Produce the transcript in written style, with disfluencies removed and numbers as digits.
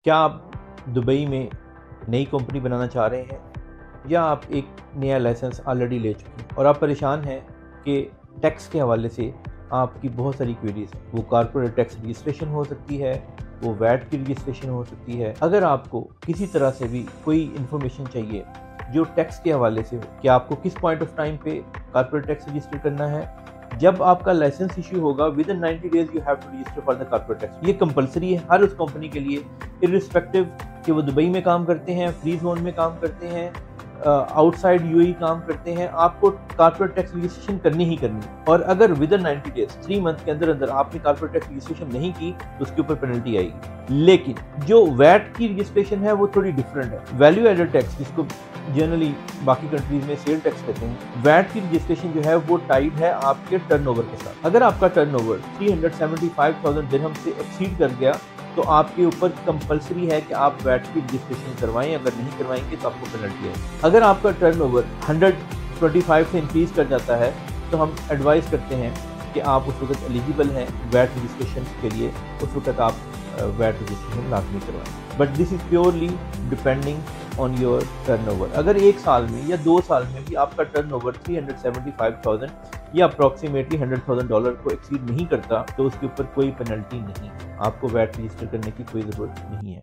क्या आप दुबई में नई कंपनी बनाना चाह रहे हैं या आप एक नया लाइसेंस ऑलरेडी ले चुके हैं और आप परेशान हैं कि टैक्स के हवाले से आपकी बहुत सारी क्वेरीज हैं। वो कॉर्पोरेट टैक्स रजिस्ट्रेशन हो सकती है, वो वैट की रजिस्ट्रेशन हो सकती है। अगर आपको किसी तरह से भी कोई इन्फॉर्मेशन चाहिए जो टैक्स के हवाले से हो कि आपको किस पॉइंट ऑफ टाइम पे कॉर्पोरेट टैक्स रजिस्टर करना है, जब आपका लाइसेंस इशू होगा within 90 days you have to register for the corporate tax. ये कंपलसरी है हर उस कंपनी के लिए, इर्रिस्पेक्टिव कि वो दुबई में काम करते हैं, फ्री जोन में काम करते हैं, आउटसाइड यूएई काम करते हैं, आपको कॉर्पोरेट टैक्स रजिस्ट्रेशन करनी ही करनी है। और अगर विद इन 90 डेज 3 मंथ के अंदर अंदर आपने कॉर्पोरेट टैक्स रजिस्ट्रेशन नहीं की तो उसके ऊपर पेनल्टी आएगी। लेकिन जो वैट की रजिस्ट्रेशन है वो थोड़ी डिफरेंट है। वैल्यू एडेड टैक्स, जिसको जनरली बाकी कंट्रीज में सेल टैक्स कहते हैं, वैट की रजिस्ट्रेशन जो है वो टाइड है आपके टर्नओवर के साथ। अगर आपका टर्नओवर 375,000 दिरहम से एक्सीड कर गया तो आपके ऊपर कंपलसरी है कि आप वैट की रजिस्ट्रेशन करवाएं, अगर नहीं करवाएंगे तो आपको पेनल्टी है। अगर आपका टर्नओवर 125 से इंक्रीज कर जाता है तो हम एडवाइस करते हैं कि आप उस वक्त एलिजिबल हैं वैट रजिस्ट्रेशन के लिए, उस वक्त आप वैट रजिस्ट्रेशन लाजमी करवाएं। But this is purely depending on your turnover. अगर 1 साल में या 2 साल में भी आपका टर्नओवर 375,000 या अप्रॉक्सीमेटली $100,000 को एक्सीड नहीं करता तो उसके ऊपर कोई पेनल्टी नहीं है, आपको वैट रजिस्टर करने की कोई ज़रूरत नहीं है।